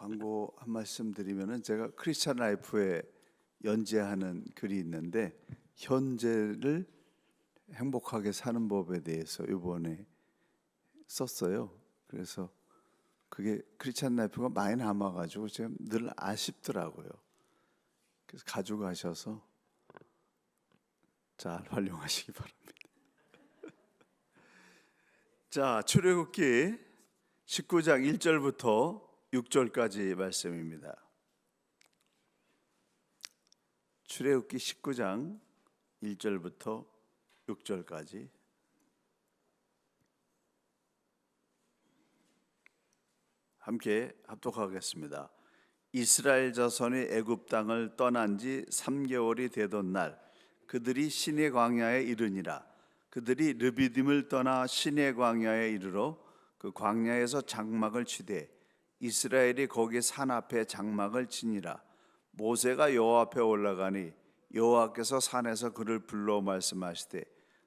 광고 한 말씀 드리면은 제가 크리스찬 라이프에 연재하는 글이 있는데 현재를 행복하게 사는 법에 대해서 이번에 썼어요. 그래서 그게 크리스찬 라이프가 많이 남아가지고 지금 늘 아쉽더라고요. 그래서 가져가셔서 잘 활용하시기 바랍니다. 자, 출애굽기 19장 1절부터 6절까지 말씀입니다. 출애굽기 19장 1절부터 6절까지 함께 합독하겠습니다. 이스라엘 자손이 애굽 땅을 떠난 지 3개월이 되던 날 그들이 시내 광야에 이르니라. 그들이 르비딤을 떠나 시내 광야에 이르러 그 광야에서 장막을 치되 이스라엘이 거기 산 앞에 장막을 치니라. 모세가 여호와 앞에 올라가니 여호와께서 산에서 그를 불러 말씀하시되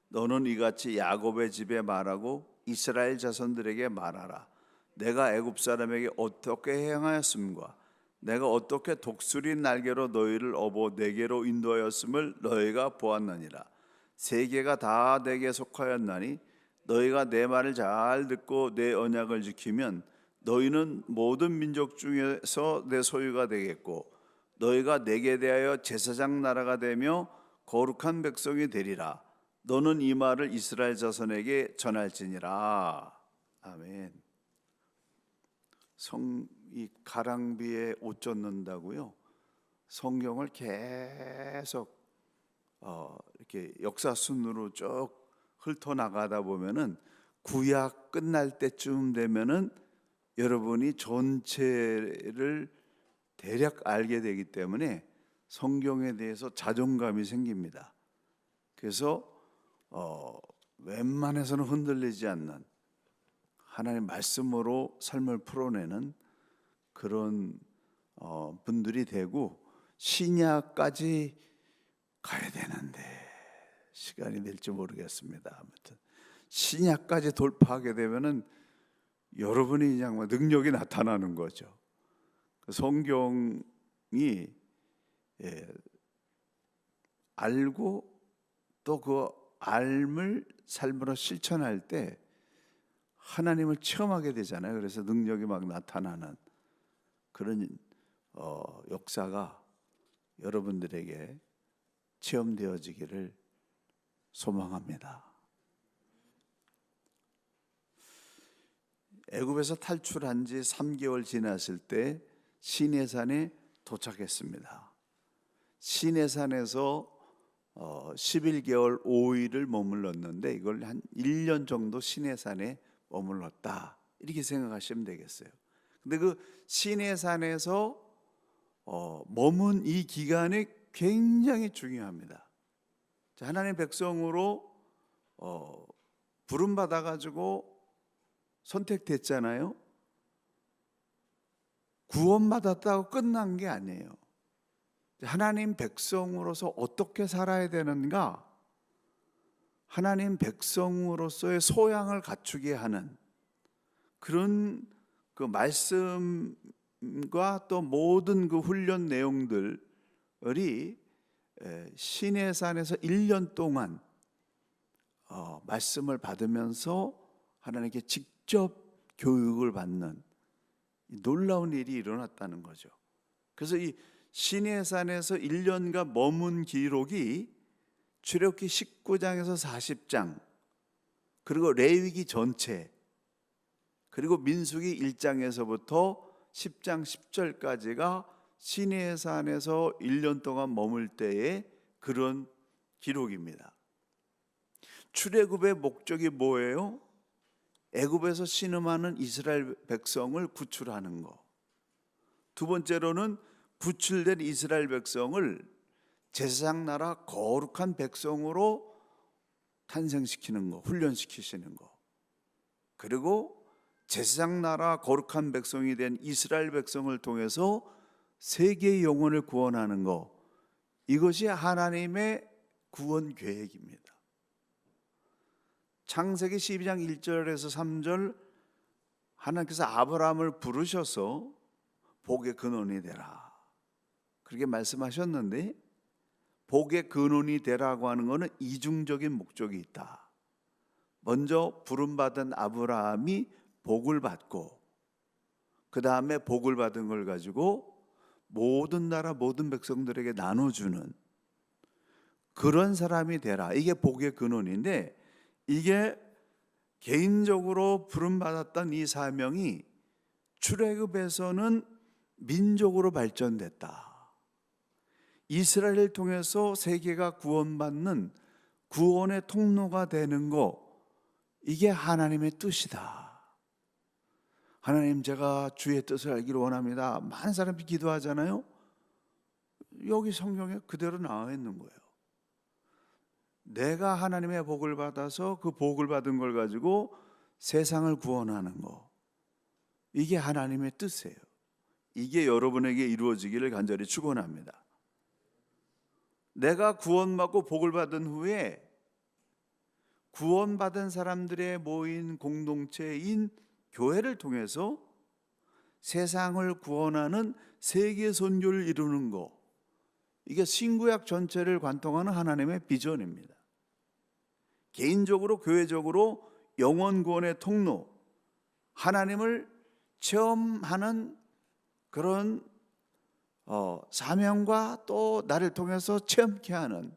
너는 이같이 야곱의 집에 말하고 이스라엘 자손들에게 말하라. 내가 애굽 사람에게 어떻게 행하였음과 내가 어떻게 독수리 날개로 너희를 업어 내게로 인도하였음을 너희가 보았느니라. 세계가 다 내게 속하였나니 너희가 내 말을 잘 듣고 내 언약을 지키면 너희는 모든 민족 중에서 내 소유가 되겠고 너희가 내게 대하여 제사장 나라가 되며 거룩한 백성이 되리라. 너는 이 말을 이스라엘 자손에게 전할지니라. 아멘. 이 가랑비에 옷 젖는다고요. 성경을 계속 이렇게 역사순으로 쭉 훑어 나가다 보면은 구약 끝날 때쯤 되면은 여러분이 전체를 대략 알게 되기 때문에 성경에 대해서 자존감이 생깁니다. 그래서 웬만해서는 흔들리지 않는 하나님의 말씀으로 삶을 풀어내는 그런 분들이 되고 신약까지 가야 되는데 시간이 될지 모르겠습니다. 아무튼 신약까지 돌파하게 되면은 여러분이 그냥 능력이 나타나는 거죠. 성경이 알고 또 그 알을 삶으로 실천할 때 하나님을 체험하게 되잖아요. 그래서 능력이 막 나타나는 그런 역사가 여러분들에게 체험되어지기를 소망합니다. 애굽에서 탈출한 지 3개월 지났을 때 시내산에 도착했습니다. 시내산에서 11개월 5일을 머물렀는데 이걸 한 1년 정도 시내산에 머물렀다 이렇게 생각하시면 되겠어요. 근데 그 시내산에서 머문 이 기간이 굉장히 중요합니다. 하나님의 백성으로 부름 받아가지고 선택됐잖아요. 구원받았다고 끝난 게 아니에요. 하나님 백성으로서 어떻게 살아야 되는가? 하나님 백성으로서의 소양을 갖추게 하는 그런 그 말씀과 또 모든 그 훈련 내용들이 시내산에서 1년 동안 말씀을 받으면서 하나님께 직접 교육을 받는 놀라운 일이 일어났다는 거죠. 그래서 이 시내산에서 1년간 머문 기록이 출애굽기 19장에서 40장 그리고 레위기 전체 그리고 민수기 1장에서부터 10장 10절까지가 시내산에서 1년 동안 머물 때의 그런 기록입니다. 출애굽의 목적이 뭐예요? 애굽에서 신음하는 이스라엘 백성을 구출하는 거. 두 번째로는 구출된 이스라엘 백성을 제사장 나라 거룩한 백성으로 탄생시키는 거, 훈련시키시는 거. 그리고 제사장 나라 거룩한 백성이 된 이스라엘 백성을 통해서 세계의 영혼을 구원하는 거. 이것이 하나님의 구원 계획입니다. 창세기 12장 1절에서 3절 하나님께서 아브라함을 부르셔서 복의 근원이 되라, 그렇게 말씀하셨는데, 복의 근원이 되라고 하는 것은 이중적인 목적이 있다. 먼저 부름받은 아브라함이 복을 받고, 그 다음에 복을 받은 걸 가지고 모든 나라 모든 백성들에게 나눠주는 그런 사람이 되라, 이게 복의 근원인데, 이게 개인적으로 부름받았던 이 사명이 출애굽에서는 민족으로 발전됐다. 이스라엘을 통해서 세계가 구원받는 구원의 통로가 되는 거, 이게 하나님의 뜻이다. 하나님, 제가 주의 뜻을 알기를 원합니다. 많은 사람들이 기도하잖아요. 여기 성경에 그대로 나와 있는 거예요. 내가 하나님의 복을 받아서 그 복을 받은 걸 가지고 세상을 구원하는 거, 이게 하나님의 뜻이에요. 이게 여러분에게 이루어지기를 간절히 축원합니다. 내가 구원받고 복을 받은 후에 구원받은 사람들의 모인 공동체인 교회를 통해서 세상을 구원하는 세계 선교를 이루는 것, 이게 신구약 전체를 관통하는 하나님의 비전입니다. 개인적으로 교회적으로 영혼 구원의 통로, 하나님을 체험하는 그런 사명과 또 나를 통해서 체험케 하는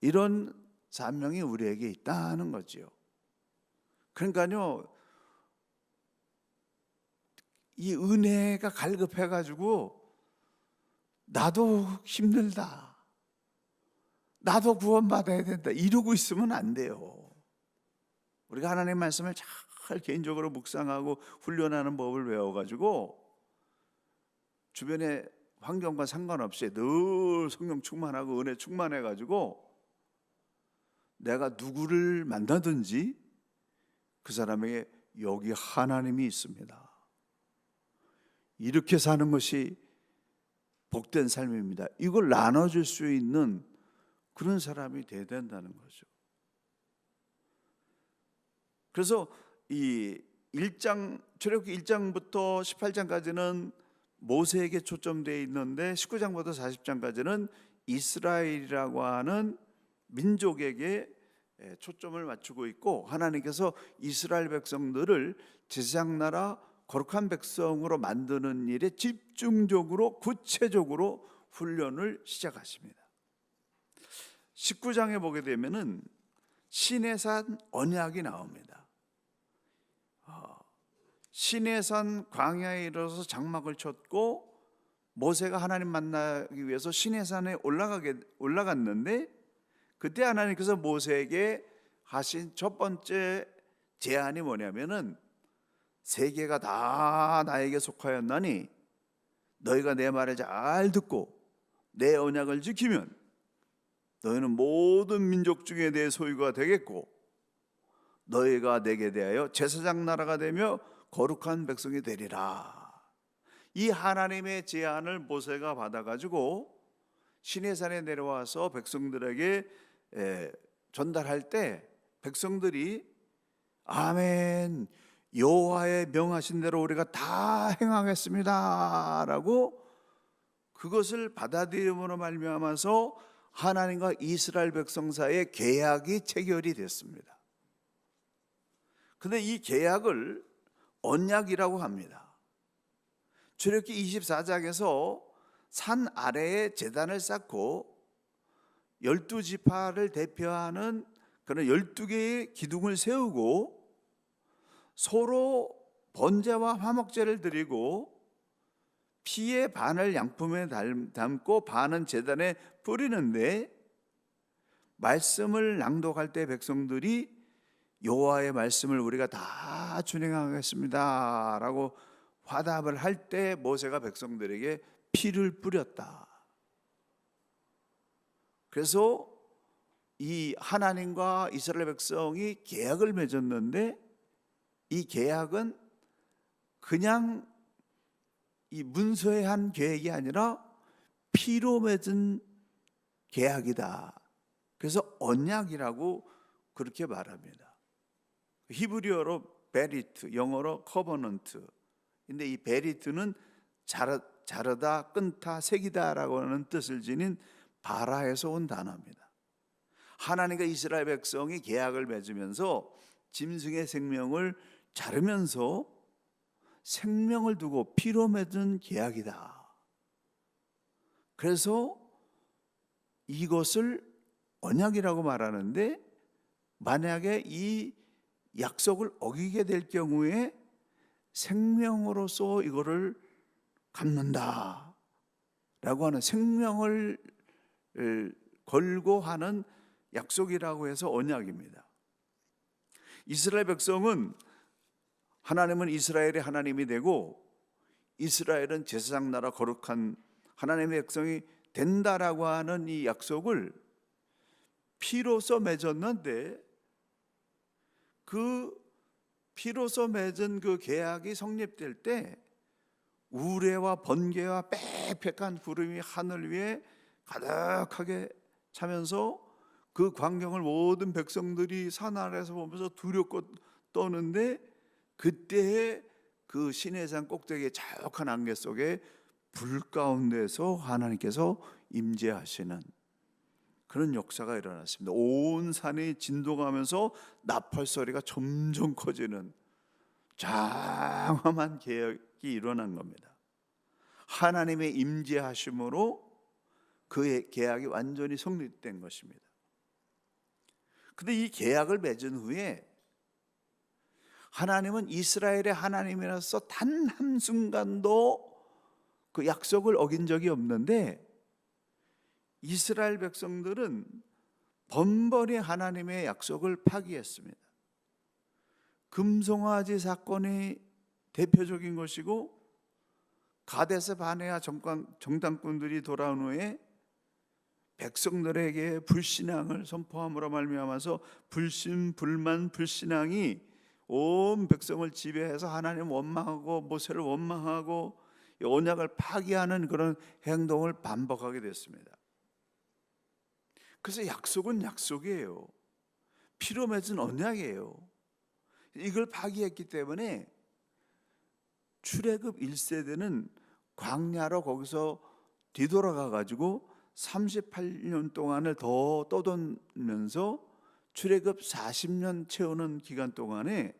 이런 사명이 우리에게 있다는 거죠. 그러니까요, 이 은혜가 갈급해가지고 나도 힘들다, 나도 구원받아야 된다, 이러고 있으면 안 돼요. 우리가 하나님 말씀을 잘 개인적으로 묵상하고 훈련하는 법을 배워가지고 주변의 환경과 상관없이 늘 성령 충만하고 은혜 충만해가지고 내가 누구를 만나든지 그 사람에게 여기 하나님이 있습니다, 이렇게 사는 것이 복된 삶입니다, 이걸 나눠줄 수 있는 그런 사람이 돼야 된다는 거죠. 그래서 이 1장, 출애굽기 1장부터 18장까지는 모세에게 초점되어 있는데 19장부터 40장까지는 이스라엘이라고 하는 민족에게 초점을 맞추고 있고, 하나님께서 이스라엘 백성들을 제사장나라 거룩한 백성으로 만드는 일에 집중적으로 구체적으로 훈련을 시작하십니다. 19장에 보게 되면은 시내산 언약이 나옵니다. 시내산 광야에 이르러서 장막을 쳤고, 모세가 하나님 만나기 위해서 시내산에 올라갔는데, 그때 하나님께서 모세에게 하신 첫 번째 제안이 뭐냐면은, 세계가 다 나에게 속하였나니 너희가 내 말을 잘 듣고 내 언약을 지키면 너희는 모든 민족 중에 내 소유가 되겠고, 너희가 내게 대하여 제사장 나라가 되며 거룩한 백성이 되리라. 이 하나님의 제안을 모세가 받아가지고 시내산에 내려와서 백성들에게 전달할 때, 백성들이 아멘, 여호와의 명하신 대로 우리가 다 행하겠습니다 라고 그것을 받아들임으로 말미암아서 하나님과 이스라엘 백성 사이에 계약이 체결이 됐습니다. 그런데 이 계약을 언약이라고 합니다. 출애굽기 24장에서 산 아래에 제단을 쌓고 12지파를 대표하는 그런 12개의 기둥을 세우고 서로 번제와 화목제를 드리고 피의 반을 양품에 담고 반은 제단에 뿌리는데, 말씀을 낭독할 때 백성들이 여호와의 말씀을 우리가 다 준행하겠습니다 라고 화답을 할 때 모세가 백성들에게 피를 뿌렸다. 그래서 이 하나님과 이스라엘 백성이 계약을 맺었는데, 이 계약은 그냥 이 문서에 한 계약이 아니라 피로 맺은 계약이다. 그래서 언약이라고 그렇게 말합니다. 히브리어로 베리트, 영어로 커버넌트. 근데 이 베리트는 자르다, 끊다, 새기다라고 하는 뜻을 지닌 바라에서 온 단어입니다. 하나님과 이스라엘 백성이 계약을 맺으면서 짐승의 생명을 자르면서 생명을 두고 피로 맺은 계약이다. 그래서 이것을 언약이라고 말하는데, 만약에 이 약속을 어기게 될 경우에 생명으로서 이거를 갚는다 라고 하는, 생명을 걸고 하는 약속이라고 해서 언약입니다. 이스라엘 백성은, 하나님은 이스라엘의 하나님이 되고 이스라엘은 제사장 나라 거룩한 하나님의 백성이 된다라고 하는 이 약속을 피로써 맺었는데, 그 피로써 맺은 그 계약이 성립될 때 우레와 번개와 빽빽한 구름이 하늘 위에 가득하게 차면서 그 광경을 모든 백성들이 산 아래에서 보면서 두렵고 떠는데, 그때에 그 시내산 꼭대기의 자욱한 안개 속에 불 가운데서 하나님께서 임재하시는 그런 역사가 일어났습니다. 온 산이 진동하면서 나팔 소리가 점점 커지는 장엄한 계약이 일어난 겁니다. 하나님의 임재하심으로 그의 계약이 완전히 성립된 것입니다. 그런데 이 계약을 맺은 후에 하나님은 이스라엘의 하나님이라서 단 한순간도 그 약속을 어긴 적이 없는데, 이스라엘 백성들은 번번이 하나님의 약속을 파기했습니다. 금송아지 사건이 대표적인 것이고, 가데스 바네아 정탐꾼들이 돌아온 후에 백성들에게 불신앙을 선포함으로 말미암아서 불만 불신앙이 온 백성을 지배해서 하나님 원망하고 모세를 원망하고 언약을 파기하는 그런 행동을 반복하게 됐습니다. 그래서 약속은 약속이에요. 피로 맺은 언약이에요. 이걸 파기했기 때문에 출애굽 1세대는 광야로 거기서 뒤돌아가 가지고 38년 동안을 더 떠돌면서 출애굽 40년 채우는 기간 동안에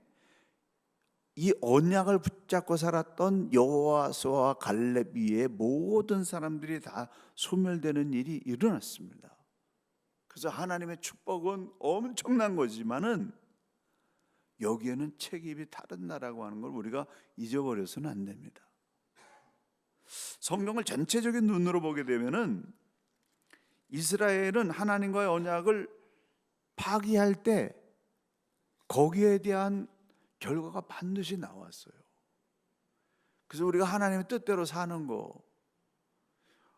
이 언약을 붙잡고 살았던 여호수아와 갈렙 위에 모든 사람들이 다 소멸되는 일이 일어났습니다. 그래서 하나님의 축복은 엄청난 거지만은 여기에는 책임이 다른다라고 하는 걸 우리가 잊어버려서는 안 됩니다. 성경을 전체적인 눈으로 보게 되면은 이스라엘은 하나님과의 언약을 파기할 때 거기에 대한 결과가 반드시 나왔어요. 그래서 우리가 하나님의 뜻대로 사는 거,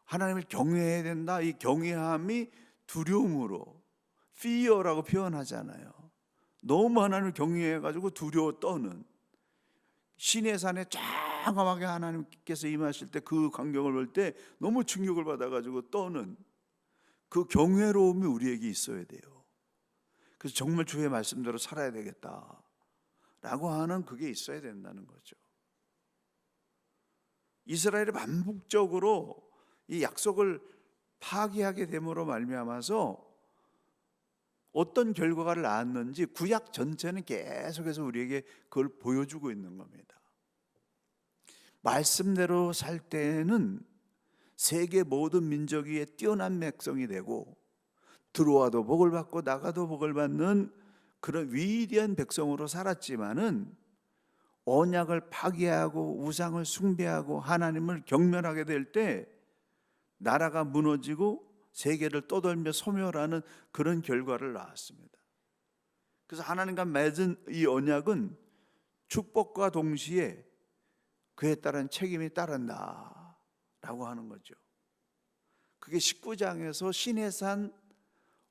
하나님을 경외해야 된다. 이 경외함이 두려움으로, fear라고 표현하잖아요. 너무 하나님을 경외해가지고 두려워 떠는, 시내산에 장엄하게 하나님께서 임하실 때 그 광경을 볼 때 너무 충격을 받아가지고 떠는 그 경외로움이 우리에게 있어야 돼요. 그래서 정말 주의 말씀대로 살아야 되겠다라고 하는 그게 있어야 된다는 거죠. 이스라엘이 반복적으로 이 약속을 파기하게 됨으로 말미암아서 어떤 결과를 낳았는지 구약 전체는 계속해서 우리에게 그걸 보여주고 있는 겁니다. 말씀대로 살 때는 세계 모든 민족 위에 뛰어난 백성이 되고, 들어와도 복을 받고 나가도 복을 받는 그런 위대한 백성으로 살았지만은, 언약을 파기하고 우상을 숭배하고 하나님을 경멸하게 될 때 나라가 무너지고 세계를 떠돌며 소멸하는 그런 결과를 낳았습니다. 그래서 하나님과 맺은 이 언약은 축복과 동시에 그에 따른 책임이 따른다라고 하는 거죠. 그게 19장에서 시내산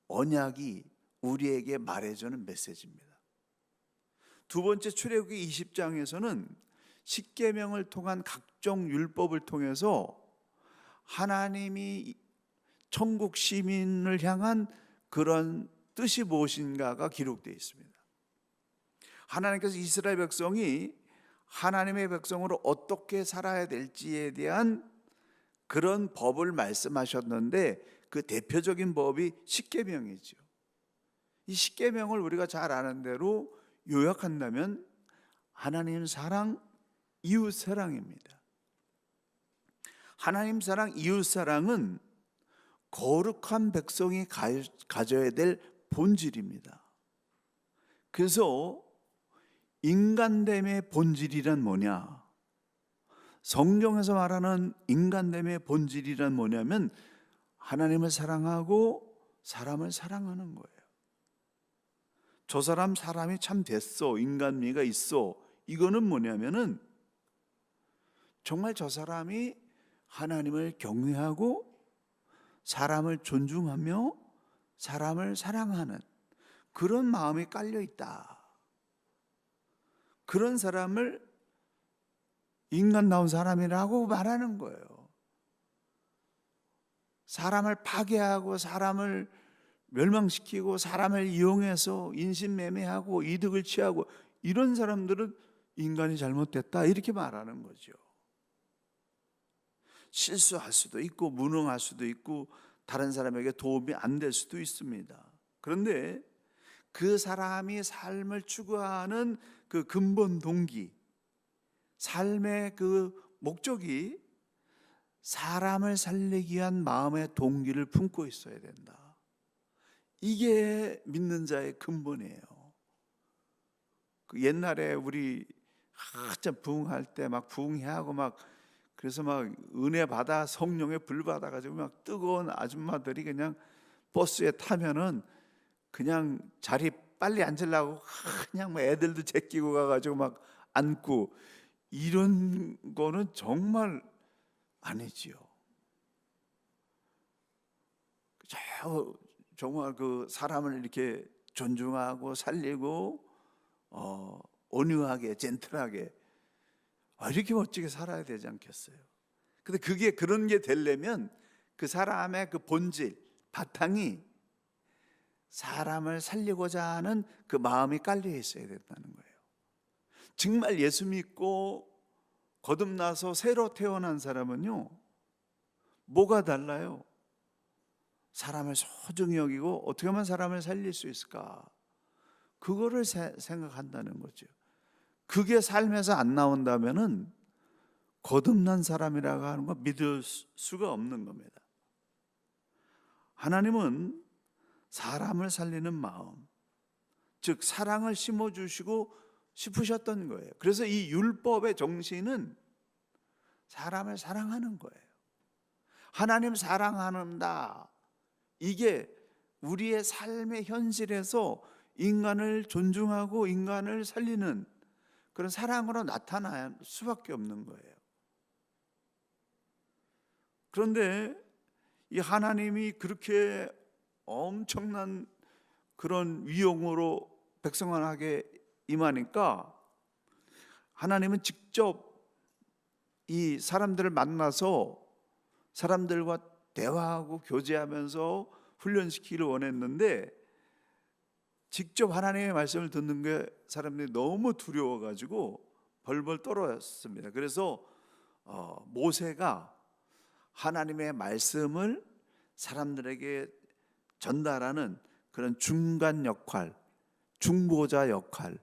언약이 우리에게 말해주는 메시지입니다. 두 번째 출애굽기 20장에서는 십계명을 통한 각종 율법을 통해서 하나님이 천국 시민을 향한 그런 뜻이 무엇인가가 기록되어 있습니다. 하나님께서 이스라엘 백성이 하나님의 백성으로 어떻게 살아야 될지에 대한 그런 법을 말씀하셨는데, 그 대표적인 법이 십계명이죠. 이 십계명을 우리가 잘 아는 대로 요약한다면 하나님 사랑, 이웃 사랑입니다. 하나님 사랑, 이웃 사랑은 거룩한 백성이 가져야 될 본질입니다. 그래서 인간됨의 본질이란 뭐냐? 성경에서 말하는 인간됨의 본질이란 뭐냐면 하나님을 사랑하고 사람을 사랑하는 거예요. 저 사람이 참 됐어, 인간미가 있어. 이거는 뭐냐면은 정말 저 사람이 하나님을 경외하고 사람을 존중하며 사람을 사랑하는 그런 마음이 깔려 있다. 그런 사람을 인간다운 사람이라고 말하는 거예요. 사람을 파괴하고 사람을 멸망시키고 사람을 이용해서 인신매매하고 이득을 취하고 이런 사람들은 인간이 잘못됐다, 이렇게 말하는 거죠. 실수할 수도 있고 무능할 수도 있고 다른 사람에게 도움이 안 될 수도 있습니다. 그런데 그 사람이 삶을 추구하는 그 근본 동기, 삶의 그 목적이 사람을 살리기 위한 마음의 동기를 품고 있어야 된다. 이게 믿는 자의 근본이에요. 그 옛날에 우리 한참 부흥할 때 막 부흥회하고 막 그래서 막 은혜 받아 성령의 불 받아 가지고 막 뜨거운 아줌마들이 그냥 버스에 타면은 그냥 자리 빨리 앉으려고 그냥 뭐 애들도 제끼고 가가지고 막 앉고, 이런 거는 정말 아니지요. 정말 그 사람을 이렇게 존중하고 살리고 온유하게 젠틀하게 이렇게 멋지게 살아야 되지 않겠어요? 근데 그런 게 되려면 그 사람의 그 본질, 바탕이 사람을 살리고자 하는 그 마음이 깔려 있어야 된다는 거예요. 정말 예수 믿고 거듭나서 새로 태어난 사람은요, 뭐가 달라요? 사람을 소중히 여기고 어떻게 하면 사람을 살릴 수 있을까? 그거를 생각한다는 거죠. 그게 삶에서 안 나온다면은 거듭난 사람이라고 하는 거 믿을 수가 없는 겁니다. 하나님은 사람을 살리는 마음, 즉 사랑을 심어주시고 싶으셨던 거예요. 그래서 이 율법의 정신은 사람을 사랑하는 거예요. 하나님 사랑한다, 이게 우리의 삶의 현실에서 인간을 존중하고 인간을 살리는 그런 사랑으로 나타날 수밖에 없는 거예요. 그런데 이 하나님이 그렇게 엄청난 그런 위용으로 백성에게 임하니까 하나님은 직접 이 사람들을 만나서 사람들과 대화하고 교제하면서 훈련시키기를 원했는데, 직접 하나님의 말씀을 듣는 게 사람들이 너무 두려워가지고 벌벌 떨었습니다. 그래서 모세가 하나님의 말씀을 사람들에게 전달하는 그런 중간 역할, 중보자 역할을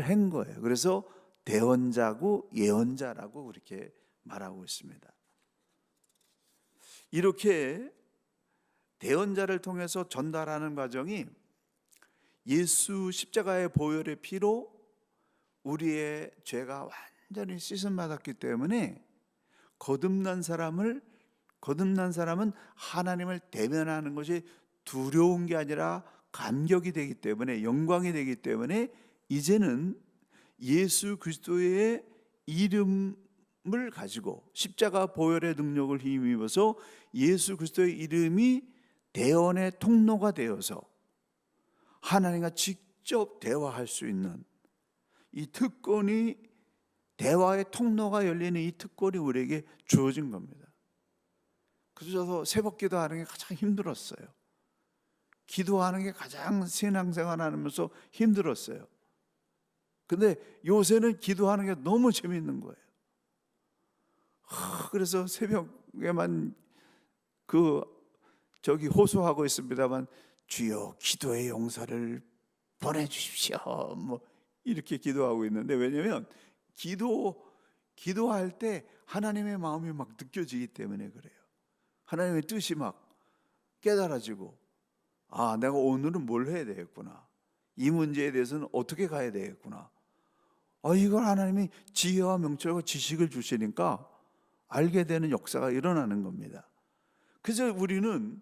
한 거예요. 그래서 대언자고 예언자라고 그렇게 말하고 있습니다. 이렇게 대언자를 통해서 전달하는 과정이 예수 십자가의 보혈의 피로 우리의 죄가 완전히 씻음 받았기 때문에 거듭난 사람은 하나님을 대면하는 것이 두려운 게 아니라 감격이 되기 때문에, 영광이 되기 때문에 이제는 예수 그리스도의 이름을 가지고 십자가 보혈의 능력을 힘입어서 예수 그리스도의 이름이 대언의 통로가 되어서 하나님과 직접 대화할 수 있는 이 특권이, 대화의 통로가 열리는 이 특권이 우리에게 주어진 겁니다. 그래서 새벽 기도하는 게 가장 힘들었어요. 기도하는 게 가장 신앙생활 하면서 힘들었어요. 근데 요새는 기도하는 게 너무 재밌는 거예요. 그래서 새벽에만 호소하고 있습니다만, 주여 기도의 용서를 보내주십시오, 뭐 이렇게 기도하고 있는데, 왜냐하면 기도할 때 하나님의 마음이 막 느껴지기 때문에 그래요. 하나님의 뜻이 막 깨달아지고, 아, 내가 오늘은 뭘 해야 되겠구나, 이 문제에 대해서는 어떻게 가야 되겠구나, 이걸 하나님이 지혜와 명철과 지식을 주시니까 알게 되는 역사가 일어나는 겁니다. 그래서 우리는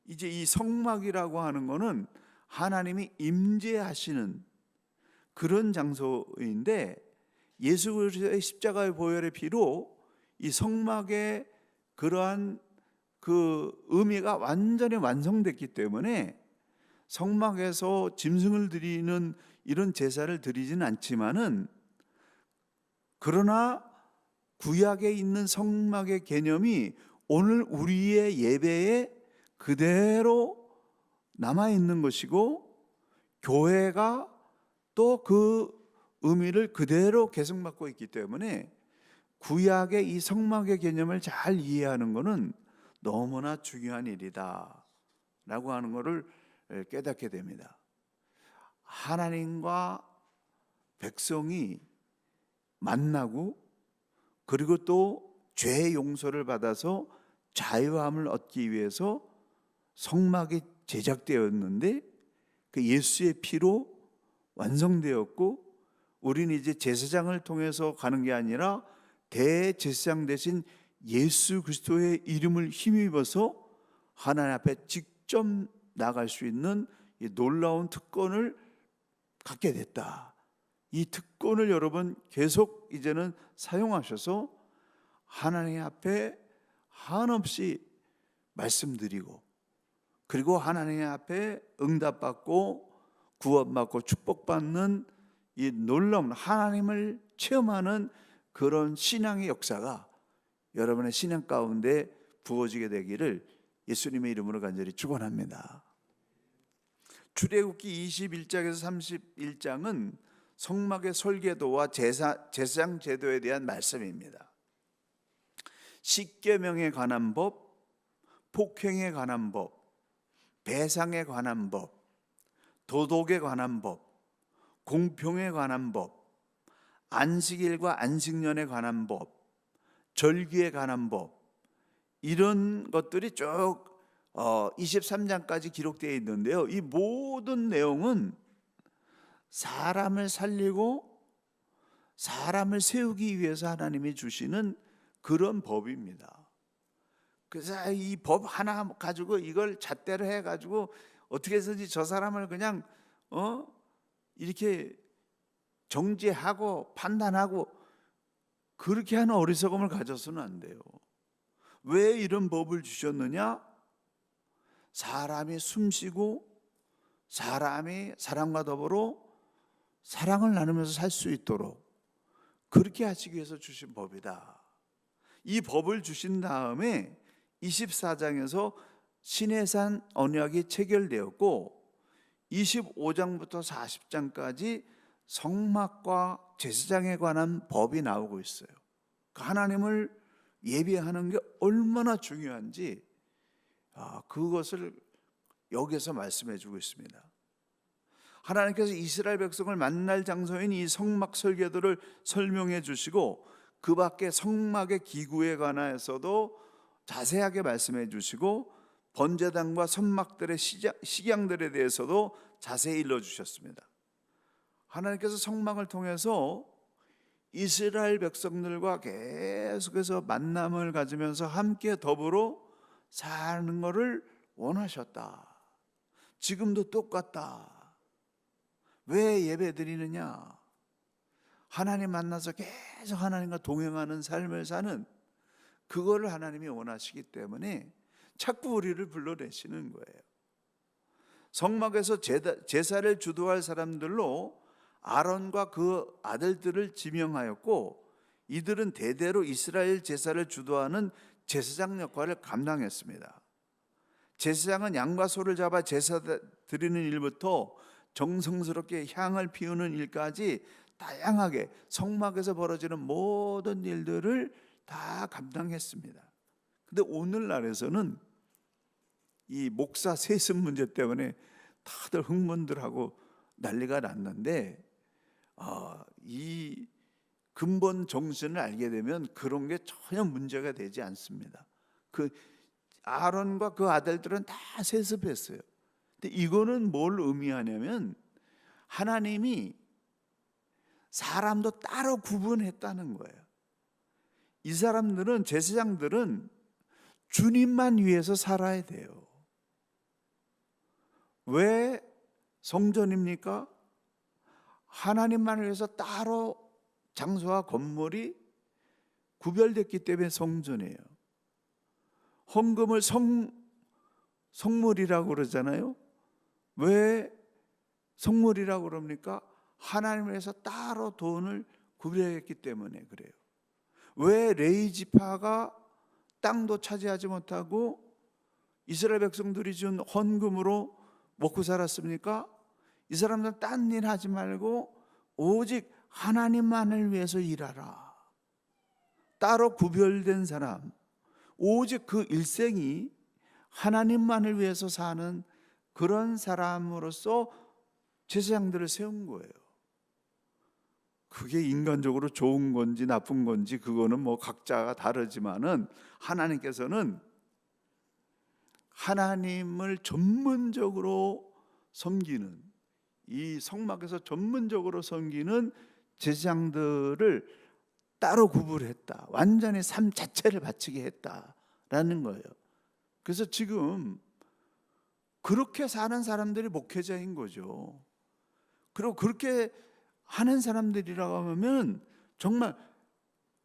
이제 이 성막이라고 하는 거는 하나님이 임재하시는 그런 장소인데, 예수 그리스도의 십자가의 보혈의 피로 이 성막의 그러한 그 의미가 완전히 완성됐기 때문에 성막에서 짐승을 드리는 이런 제사를 드리지는 않지만은, 그러나 구약에 있는 성막의 개념이 오늘 우리의 예배에 그대로 남아있는 것이고, 교회가 또 그 의미를 그대로 계승받고 있기 때문에 구약의 이 성막의 개념을 잘 이해하는 것은 너무나 중요한 일이다 라고 하는 것을 깨닫게 됩니다. 하나님과 백성이 만나고, 그리고 또 죄의 용서를 받아서 자유함을 얻기 위해서 성막이 제작되었는데, 그 예수의 피로 완성되었고, 우리는 이제 제사장을 통해서 가는 게 아니라 대제사장 대신 예수 그리스도의 이름을 힘입어서 하나님 앞에 직접 나갈 수 있는 이 놀라운 특권을 갖게 됐다. 이 특권을 여러분 계속 이제는 사용하셔서 하나님 앞에 한없이 말씀드리고, 그리고 하나님 앞에 응답받고 구원받고 축복받는 이 놀라운 하나님을 체험하는 그런 신앙의 역사가 여러분의 신앙 가운데 부어지게 되기를 예수님의 이름으로 간절히 축원합니다. 출애굽기 21장에서 31장은 성막의 설계도와 제사장 제도에 대한 말씀입니다. 십계명에 관한 법, 폭행에 관한 법, 배상에 관한 법, 도덕에 관한 법, 공평에 관한 법, 안식일과 안식년에 관한 법, 절기에 관한 법, 이런 것들이 쭉 23장까지 기록되어 있는데요, 이 모든 내용은 사람을 살리고 사람을 세우기 위해서 하나님이 주시는 그런 법입니다. 그래서 이 법 하나 가지고 이걸 잣대로 해가지고 어떻게 해서든지 저 사람을 그냥 이렇게 정죄하고 판단하고 그렇게 하는 어리석음을 가져서는 안 돼요. 왜 이런 법을 주셨느냐? 사람이 숨쉬고 사람이 사람과 더불어 사랑을 나누면서 살 수 있도록 그렇게 하시기 위해서 주신 법이다. 이 법을 주신 다음에 24장에서 시내산 언약이 체결되었고, 25장부터 40장까지 성막과 제사장에 관한 법이 나오고 있어요. 하나님을 예배하는 게 얼마나 중요한지 그것을 여기서 말씀해 주고 있습니다. 하나님께서 이스라엘 백성을 만날 장소인 이 성막 설계도를 설명해 주시고, 그 밖에 성막의 기구에 관해서도 자세하게 말씀해 주시고, 번제단과 선막들의 식양들에 대해서도 자세히 일러주셨습니다. 하나님께서 성막을 통해서 이스라엘 백성들과 계속해서 만남을 가지면서 함께 더불어 사는 것을 원하셨다. 지금도 똑같다. 왜 예배 드리느냐? 하나님 만나서 계속 하나님과 동행하는 삶을 사는 그거를 하나님이 원하시기 때문에 자꾸 우리를 불러내시는 거예요. 성막에서 제사를 주도할 사람들로 아론과 그 아들들을 지명하였고, 이들은 대대로 이스라엘 제사를 주도하는 제사장 역할을 감당했습니다. 제사장은 양과 소를 잡아 제사 드리는 일부터 정성스럽게 향을 피우는 일까지 다양하게 성막에서 벌어지는 모든 일들을 다 감당했습니다. 근데 오늘날에서는 이 목사 세습 문제 때문에 다들 흥분들하고 난리가 났는데, 이 근본 정신을 알게 되면 그런 게 전혀 문제가 되지 않습니다. 그 아론과 그 아들들은 다 세습했어요. 근데 이거는 뭘 의미하냐면 하나님이 사람도 따로 구분했다는 거예요. 이 사람들은, 제사장들은 주님만 위해서 살아야 돼요. 왜 성전입니까? 하나님만을 위해서 따로 장소와 건물이 구별됐기 때문에 성전이에요. 헌금을 성물이라고 그러잖아요. 왜 성물이라고 그럽니까? 하나님을 위해서 따로 돈을 구별했기 때문에 그래요. 왜 레위 지파가 땅도 차지하지 못하고 이스라엘 백성들이 준 헌금으로 먹고 살았습니까? 이 사람들은 딴 일 하지 말고 오직 하나님만을 위해서 일하라. 따로 구별된 사람, 오직 그 일생이 하나님만을 위해서 사는 그런 사람으로서 제사장들을 세운 거예요. 그게 인간적으로 좋은 건지 나쁜 건지 그거는 뭐 각자가 다르지만은, 하나님께서는 하나님을 전문적으로 섬기는, 이 성막에서 전문적으로 섬기는 제사장들을 따로 구분했다. 완전히 삶 자체를 바치게 했다라는 거예요. 그래서 지금 그렇게 사는 사람들이 목회자인 거죠. 그리고 그렇게 하는 사람들이라고 하면 정말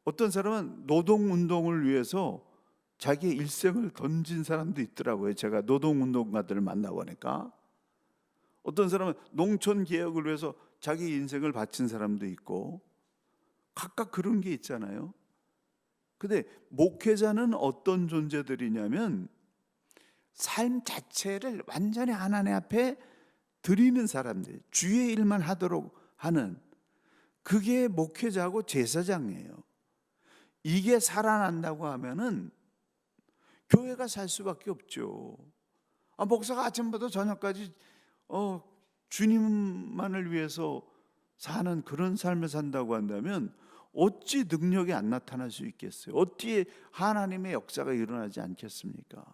어떤 사람은 노동운동을 위해서 자기의 일생을 던진 사람도 있더라고요. 제가 노동운동가들을 만나보니까 어떤 사람은 농촌개혁을 위해서 자기 인생을 바친 사람도 있고 각각 그런 게 있잖아요. 근데 목회자는 어떤 존재들이냐면 삶 자체를 완전히 하나님 앞에 드리는 사람들, 주의 일만 하도록 하는, 그게 목회자고 제사장이에요. 이게 살아난다고 하면은 교회가 살 수밖에 없죠. 목사가 아침부터 저녁까지 주님만을 위해서 사는 그런 삶을 산다고 한다면 어찌 능력이 안 나타날 수 있겠어요? 어찌 하나님의 역사가 일어나지 않겠습니까?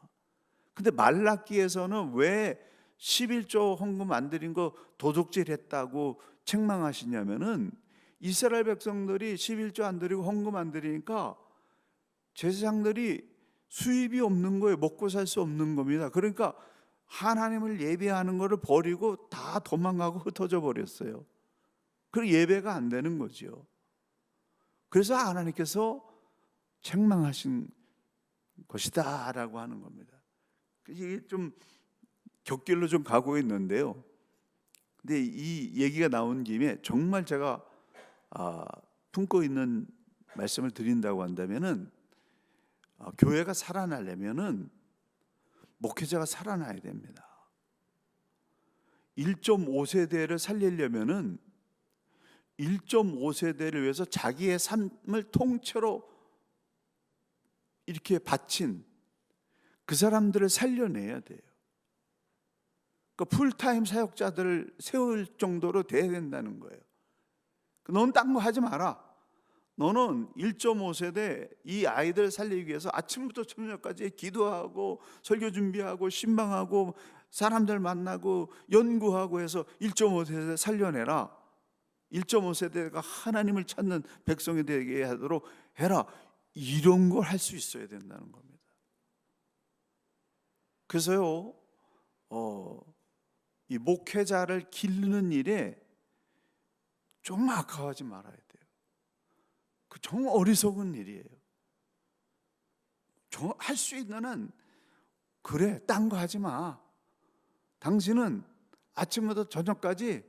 근데 말라기에서는 왜 11조 헌금 안 드린 거 도둑질했다고 책망하시냐면은, 이스라엘 백성들이 11조 안 드리고 헌금 안 드리니까 제사장들이 수입이 없는 거예요. 먹고 살 수 없는 겁니다. 그러니까 하나님을 예배하는 것을 버리고 다 도망가고 흩어져 버렸어요. 그리고 예배가 안 되는 거죠. 그래서 하나님께서 책망하신 것이다 라고 하는 겁니다. 이게 좀 곁길로 좀 가고 있는데요. 근데 이 얘기가 나온 김에 정말 제가 품고 있는 말씀을 드린다고 한다면은, 교회가 살아나려면은 목회자가 살아나야 됩니다. 1.5세대를 살리려면은 1.5세대를 위해서 자기의 삶을 통째로 이렇게 바친 그 사람들을 살려내야 돼요. 그러니까 풀타임 사역자들을 세울 정도로 돼야 된다는 거예요. 넌 딴 거 하지 마라. 너는 1.5세대 이 아이들 살리기 위해서 아침부터 저녁까지 기도하고 설교 준비하고 신방하고 사람들 만나고 연구하고 해서 1.5세대 살려내라. 1.5세대가 하나님을 찾는 백성이 되게 하도록 해라. 이런 걸 할 수 있어야 된다는 겁니다. 그래서요, 이 목회자를 기르는 일에 좀 아까워하지 말아야 돼요. 그 정말 어리석은 일이에요. 할 수 있는 한 그래, 딴 거 하지 마. 당신은 아침부터 저녁까지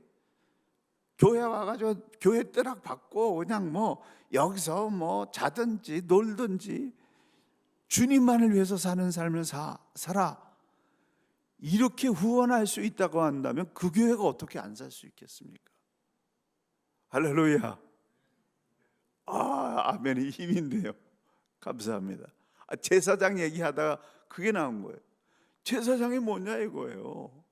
교회 와가지고 교회 뜨락 받고 그냥 뭐 여기서 뭐 자든지 놀든지 주님만을 위해서 사는 삶을 살아. 이렇게 후원할 수 있다고 한다면 그 교회가 어떻게 안 살 수 있겠습니까? 할렐루야. 아멘이 힘인데요. 감사합니다. 제사장 얘기하다가 그게 나온 거예요. 제사장이 뭐냐 이거예요.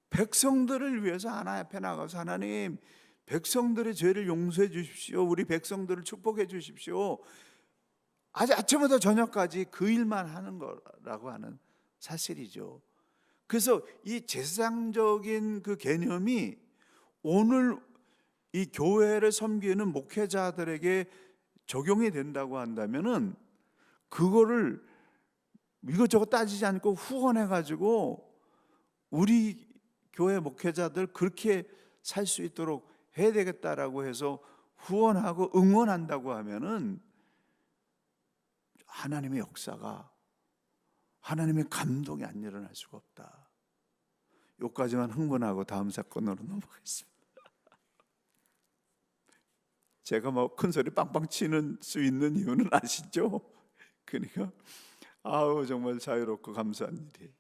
백성들을 위해서 하나님 앞에 나가서 하나님, 백성들의 죄를 용서해 주십시오. 우리 백성들을 축복해 주십시오. 아주 아침부터 저녁까지 그 일만 하는 거라고 하는 사실이죠. 그래서 이 제사장적인 그 개념이 오늘 이 교회를 섬기는 목회자들에게 적용이 된다고 한다면은 그거를 이것저것 따지지 않고 후원해 가지고 우리 교회 목회자들 그렇게 살 수 있도록 해야 되겠다라고 해서 후원하고 응원한다고 하면은 하나님의 역사가, 하나님의 감동이 안 일어날 수가 없다. 여기까지만 흥분하고 다음 사건으로 넘어가겠습니다. 제가 뭐 큰 소리 빵빵 치는 수 있는 이유는 아시죠? 그러니까 정말 자유롭고 감사한 일이.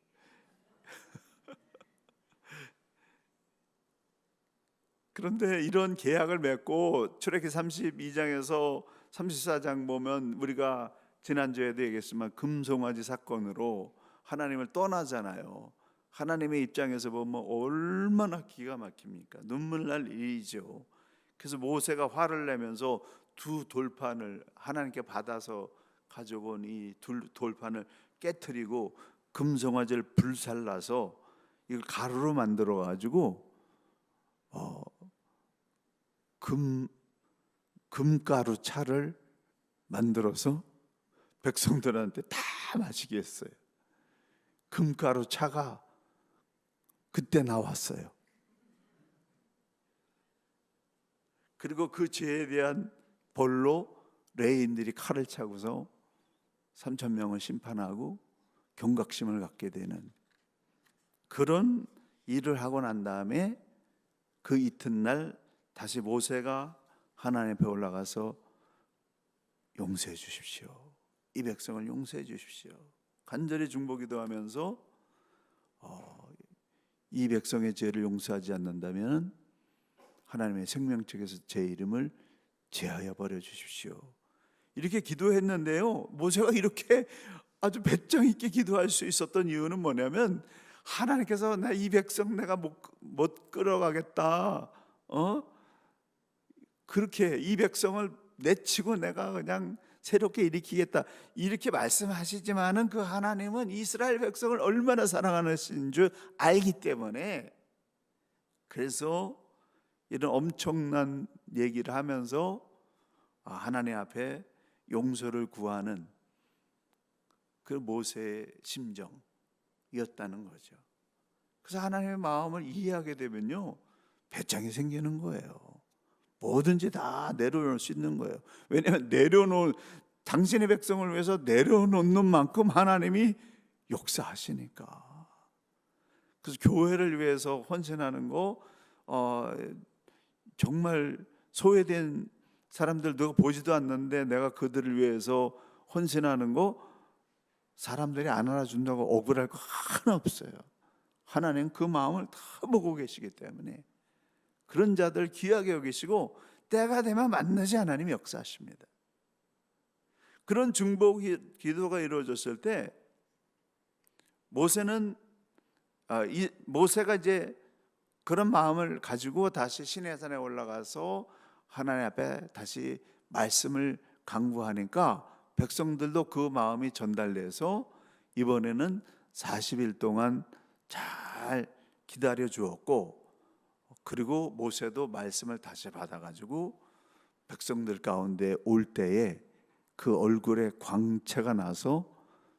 그런데 이런 계약을 맺고 출애굽기 32장에서 34장 보면 우리가 지난주에도 얘기했지만 금송아지 사건으로 하나님을 떠나잖아요. 하나님의 입장에서 보면 얼마나 기가 막힙니까? 눈물 날 일이죠. 그래서 모세가 화를 내면서 두 돌판을 하나님께 받아서 가져온 이 돌판을 깨트리고 금송아지를 불살라서 이걸 가루로 만들어 가지고 금가루 차를 만들어서 백성들한테 다 마시게 했어요. 금가루 차가 그때 나왔어요. 그리고 그 죄에 대한 벌로 레인들이 칼을 차고서 3,000명을 심판하고 경각심을 갖게 되는 그런 일을 하고 난 다음에 그 이튿날 다시 모세가 하나님 앞에 올라가서 용서해 주십시오. 이 백성을 용서해 주십시오. 간절히 중보기도하면서 이 백성의 죄를 용서하지 않는다면 하나님의 생명책에서 제 이름을 제하여 버려 주십시오. 이렇게 기도했는데요. 모세가 이렇게 아주 배짱 있게 기도할 수 있었던 이유는 뭐냐면 하나님께서 나 이 백성 내가 못 끌어가겠다. 그렇게 이 백성을 내치고 내가 그냥 새롭게 일으키겠다 이렇게 말씀하시지만은 그 하나님은 이스라엘 백성을 얼마나 사랑하시는 줄 알기 때문에 그래서 이런 엄청난 얘기를 하면서 하나님 앞에 용서를 구하는 그 모세의 심정이었다는 거죠. 그래서 하나님의 마음을 이해하게 되면요 배짱이 생기는 거예요. 뭐든지 다 내려놓을 수 있는 거예요. 왜냐하면 당신의 백성을 위해서 내려놓는 만큼 하나님이 역사하시니까. 그래서 교회를 위해서 헌신하는 거 정말 소외된 사람들 누가 보지도 않는데 내가 그들을 위해서 헌신하는 거 사람들이 안 알아준다고 억울할 거 하나 없어요. 하나님 그 마음을 다 보고 계시기 때문에 그런 자들 귀하게 여기시고 때가 되면 만나지 하나님이 역사하십니다. 그런 중보 기도가 이루어졌을 때 모세가 이제 그런 마음을 가지고 다시 시내산에 올라가서 하나님 앞에 다시 말씀을 강구하니까 백성들도 그 마음이 전달돼서 이번에는 40일 동안 잘 기다려 주었고 그리고 모세도 말씀을 다시 받아가지고 백성들 가운데 올 때에 그 얼굴에 광채가 나서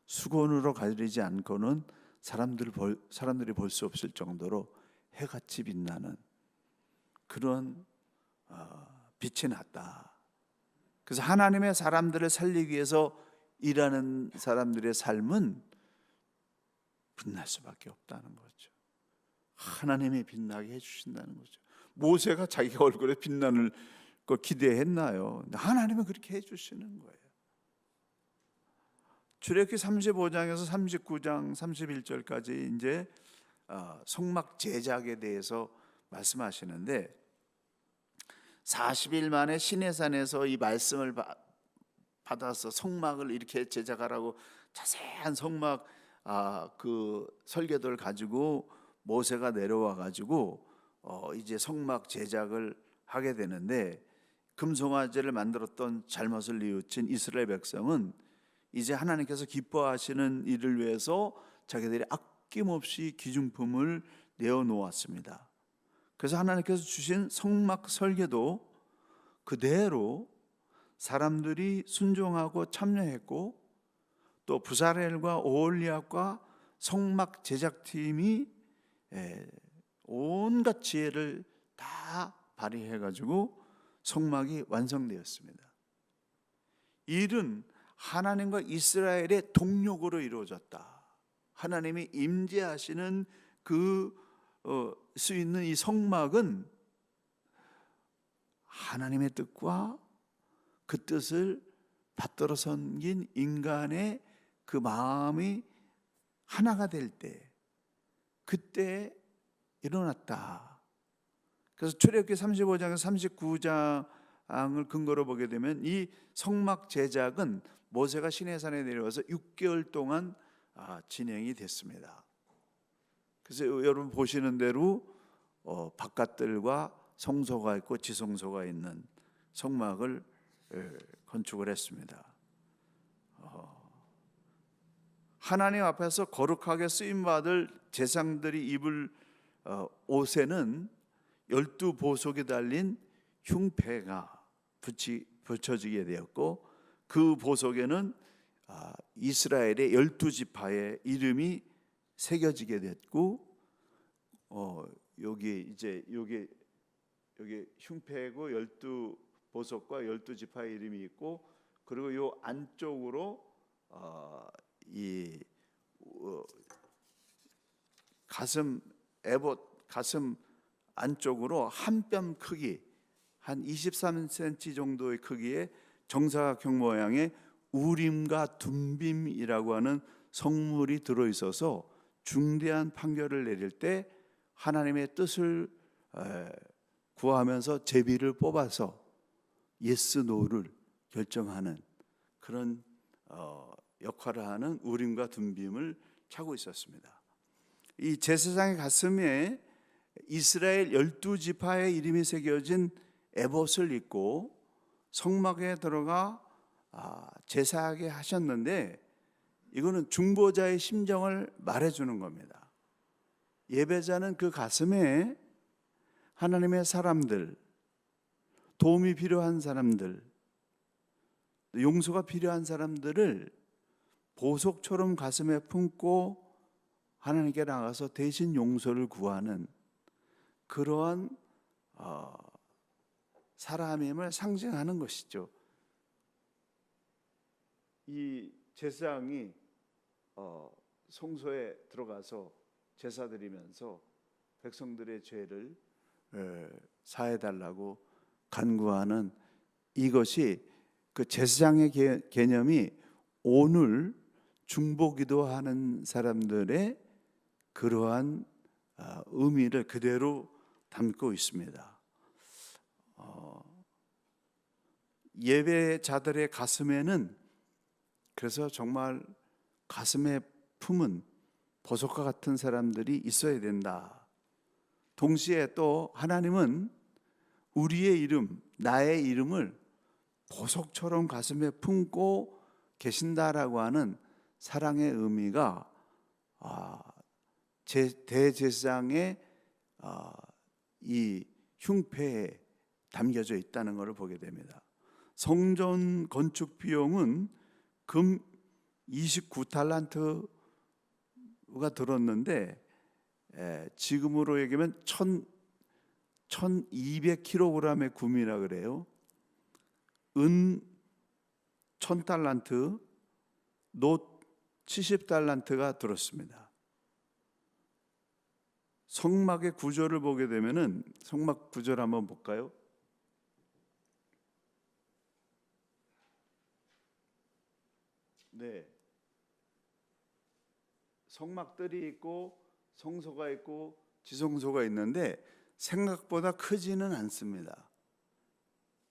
수건으로 가리지 않고는 사람들이 볼 수 없을 정도로 해같이 빛나는 그런 빛이 났다. 그래서 하나님의 사람들을 살리기 위해서 일하는 사람들의 삶은 빛날 수밖에 없다는 거죠. 하나님이 빛나게 해주신다는 거죠. 모세가 자기 얼굴에 빛나는 걸 기대했나요? 하나님은 그렇게 해주시는 거예요. 출애굽기 35장에서 39장 31절까지 이제 성막 제작에 대해서 말씀하시는데 40일 만에 시내산에서 이 말씀을 받아서 성막을 이렇게 제작하라고 자세한 성막 그 설계도를 가지고 모세가 내려와 가지고 이제 성막 제작을 하게 되는데, 금송아지를 만들었던 잘못을 뉘우친 이스라엘 백성은 이제 하나님께서 기뻐하시는 일을 위해서 자기들이 아낌없이 기중품을 내어놓았습니다. 그래서 하나님께서 주신 성막 설계도 그대로 사람들이 순종하고 참여했고, 또 부사렐과 오홀리압과 성막 제작팀이 온갖 지혜를 다 발휘해 가지고 성막이 완성되었습니다. 이 일은 하나님과 이스라엘의 동력으로 이루어졌다. 하나님이 임재하시는 수 있는 이 성막은 하나님의 뜻과 그 뜻을 받들어 섬긴 인간의 그 마음이 하나가 될 때, 그때 일어났다. 그래서 출애굽기 35장에서 39장을 근거로 보게 되면 이 성막 제작은 모세가 시내산에 내려와서 6개월 동안 진행이 됐습니다. 그래서 여러분 보시는 대로 바깥들과 성소가 있고 지성소가 있는 성막을 건축을 했습니다. 하나님 앞에서 거룩하게 쓰임받을 제사장들이 입을 옷에는 12보석이 달린 흉패가 붙여지게 되었고, 그 보석에는 이스라엘의 12지파의 이름이 새겨지게 됐고, 여기 흉패고 12보석과 12지파의 이름이 있고, 그리고 요 안쪽으로 이 가슴 안쪽으로 한 뼘 크기, 한 23cm 정도의 크기의 정사각형 모양의 우림과 둠빔이라고 하는 성물이 들어 있어서 중대한 판결을 내릴 때 하나님의 뜻을 구하면서 제비를 뽑아서 예스 노를 결정하는 그런 역할을 하는 우림과 둠빔을 차고 있었습니다. 이 제사장의 가슴에 이스라엘 12지파의 이름이 새겨진 에봇을 입고 성막에 들어가 제사하게 하셨는데, 이거는 중보자의 심정을 말해주는 겁니다. 예배자는 그 가슴에 하나님의 사람들, 도움이 필요한 사람들, 용서가 필요한 사람들을 보석처럼 가슴에 품고 하나님께 나가서 대신 용서를 구하는 그러한 사람임을 상징하는 것이죠. 이 제사장이 성소에 들어가서 제사 드리면서 백성들의 죄를 사해달라고 간구하는 이것이 그 제사장의 개념이 오늘 중보기도하는 사람들의 그러한 의미를 그대로 담고 있습니다. 예배자들의 가슴에는 그래서 정말 가슴에 품은 보석과 같은 사람들이 있어야 된다. 동시에 또 하나님은 우리의 이름, 나의 이름을 보석처럼 가슴에 품고 계신다라고 하는 사랑의 의미가 대제사장의 이 흉패에 담겨져 있다는 것을 보게 됩니다. 성전 건축 비용은 금 29달란트가 들었는데, 지금으로 얘기하면 1200kg의 금이라 그래요. 은 1000달란트, 노 70달란트가 들었습니다. 성막의 구조를 보게 되면은, 성막 구조를 한번 볼까요? 네, 성막들이 있고 성소가 있고 지성소가 있는데 생각보다 크지는 않습니다.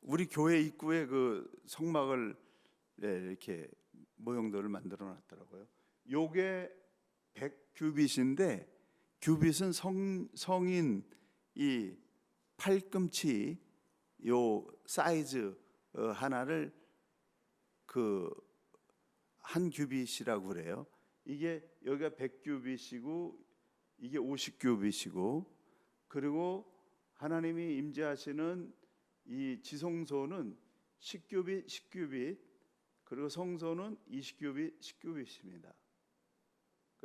우리 교회 입구에 그 성막을 이렇게 모형들을 만들어 놨더라고요. 요게 100규빗인데 규빗은 성인 이 팔꿈치 요 사이즈 하나를 그 한 규빗이라고 그래요. 이게 여기가 100규빗이고 이게 50규빗이고 그리고 하나님이 임재하시는 이 지성소는 10규빗, 10규빗 그리고 성소는 20규빗, 10규빗입니다.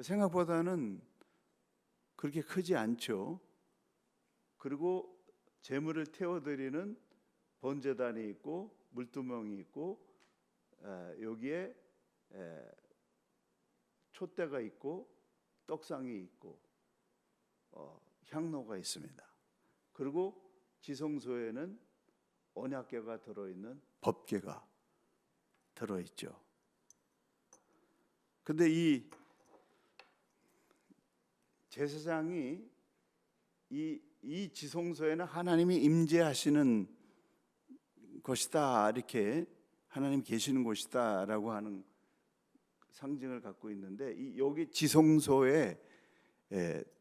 생각보다는 그렇게 크지 않죠. 그리고 제물을 태워드리는 번제단이 있고 물두멍이 있고 여기에 촛대가 있고 떡상이 있고 향로가 있습니다. 그리고 지성소에는 언약궤가 들어있는 법궤가 들어있죠. 근데 이 제사장이 이 지성소에는 하나님이 임재하시는 것이다, 이렇게 하나님 계시는 곳이다라고 하는 상징을 갖고 있는데 여기 지성소에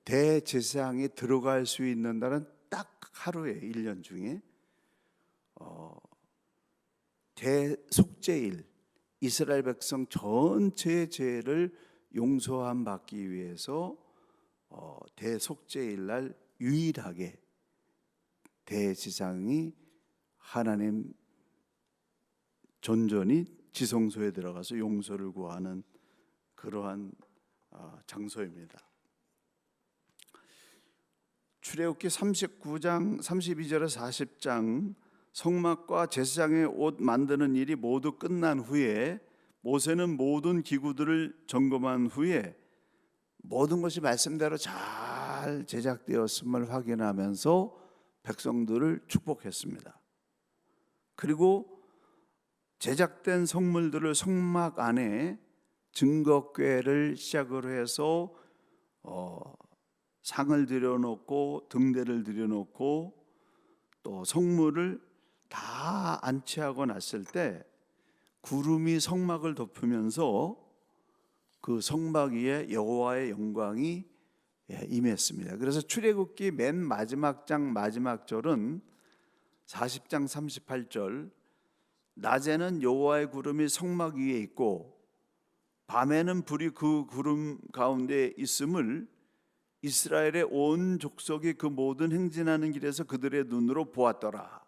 대제사장이 들어갈 수 있는 날은 딱 하루에 1년 중에 대속죄일, 이스라엘 백성 전체의 죄를 용서함 받기 위해서 대속죄일 날 유일하게 대제사장이 하나님 전전히 지성소에 들어가서 용서를 구하는 그러한 장소입니다. 출애굽기 39장 32절에 40장 성막과 제사장의 옷 만드는 일이 모두 끝난 후에 모세는 모든 기구들을 점검한 후에 모든 것이 말씀대로 잘 제작되었음을 확인하면서 백성들을 축복했습니다. 그리고 제작된 성물들을 성막 안에 증거궤를 시작으로 해서 상을 들여놓고 등대를 들여놓고 또 성물을 다 안치하고 났을 때 구름이 성막을 덮으면서 그 성막 위에 여호와의 영광이 임했습니다. 그래서 출애굽기 맨 마지막 장 마지막 절은 40장 38절 낮에는 여호와의 구름이 성막 위에 있고 밤에는 불이 그 구름 가운데 있음을 이스라엘의 온 족속이 그 모든 행진하는 길에서 그들의 눈으로 보았더라.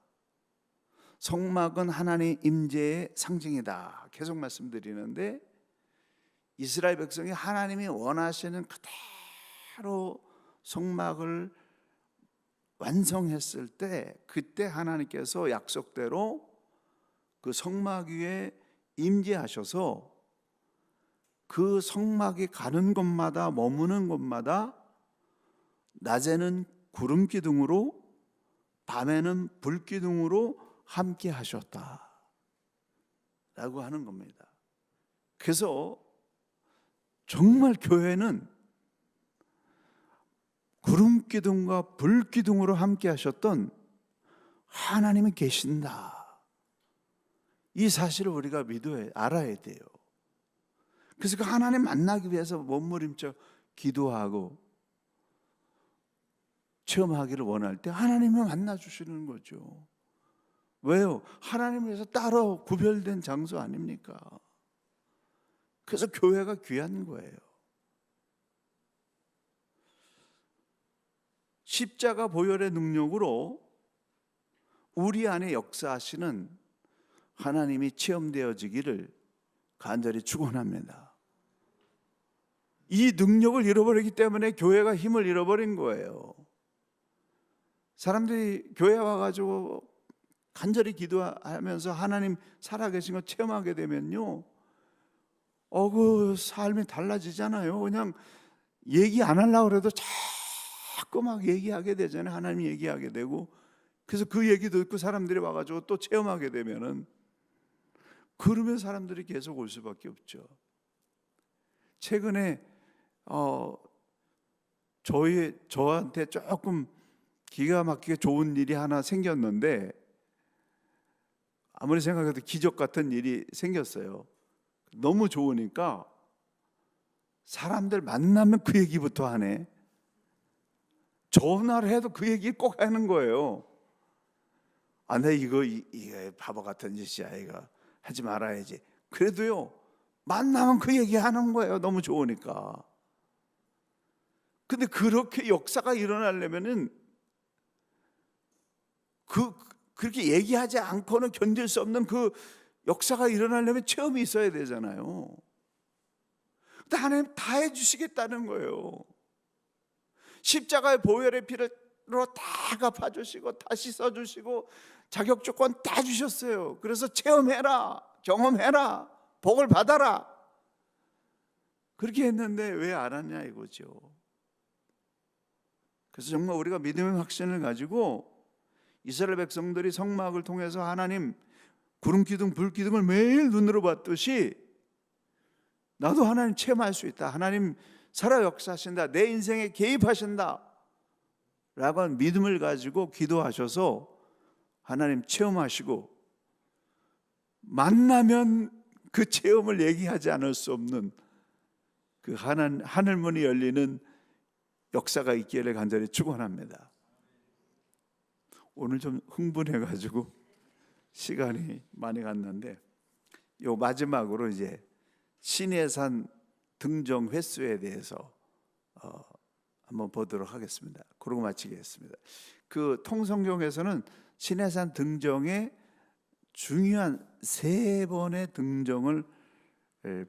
성막은 하나님 임재의 상징이다. 계속 말씀드리는데 이스라엘 백성이 하나님이 원하시는 그대로 성막을 완성했을 때 그때 하나님께서 약속대로 그 성막 위에 임재하셔서 그 성막이 가는 곳마다 머무는 곳마다 낮에는 구름 기둥으로 밤에는 불 기둥으로 함께 하셨다 라고 하는 겁니다. 그래서 정말 교회는 구름 기둥과 불 기둥으로 함께 하셨던 하나님이 계신다, 이 사실을 우리가 알아야 돼요. 그래서 그 하나님 만나기 위해서 몸부림쳐 기도하고 체험하기를 원할 때 하나님을 만나주시는 거죠. 왜요? 하나님을 위해서 따로 구별된 장소 아닙니까? 그래서 교회가 귀한 거예요. 십자가 보혈의 능력으로 우리 안에 역사하시는 하나님이 체험되어지기를 간절히 축원합니다. 이 능력을 잃어버리기 때문에 교회가 힘을 잃어버린 거예요. 사람들이 교회 와가지고 간절히 기도하면서 하나님 살아계신 거 체험하게 되면요, 그 삶이 달라지잖아요. 그냥 얘기 안 하려고 해도 자꾸 막 얘기하게 되잖아요. 하나님 얘기하게 되고, 그래서 그 얘기 듣고 사람들이 와가지고 또 체험하게 되면은 그러면 사람들이 계속 올 수밖에 없죠. 최근에 저한테 조금 기가 막히게 좋은 일이 하나 생겼는데, 아무리 생각해도 기적 같은 일이 생겼어요. 너무 좋으니까 사람들 만나면 그 얘기부터 하네. 전화를 해도 그 얘기 꼭 하는 거예요. 아, 내 이거 바보 같은 짓이야. 이거 하지 말아야지. 그래도요, 만나면 그 얘기 하는 거예요. 너무 좋으니까. 근데 그렇게 역사가 일어나려면은 그렇게 얘기하지 않고는 견딜 수 없는 그 역사가 일어나려면 체험이 있어야 되잖아요. 근데 하나님 다 해주시겠다는 거예요. 십자가의 보혈의 피로 다 갚아주시고 다 씻어주시고 자격 조건 다 주셨어요. 그래서 체험해라, 경험해라, 복을 받아라. 그렇게 했는데 왜 안 하냐 이거죠. 그래서 정말 우리가 믿음의 확신을 가지고 이스라엘 백성들이 성막을 통해서 하나님 구름 기둥 불 기둥을 매일 눈으로 봤듯이 나도 하나님 체험할 수 있다. 하나님 살아 역사하신다. 내 인생에 개입하신다 라고 하는 믿음을 가지고 기도하셔서 하나님 체험하시고, 만나면 그 체험을 얘기하지 않을 수 없는 그 하늘문이 열리는 역사가 있기를 간절히 축원합니다. 오늘 좀 흥분해가지고 시간이 많이 갔는데, 요 마지막으로 이제 시내산 등정 횟수에 대해서 한번 보도록 하겠습니다. 그러고 마치겠습니다. 그 통성경에서는 시내산 등정에 중요한 3번의 등정을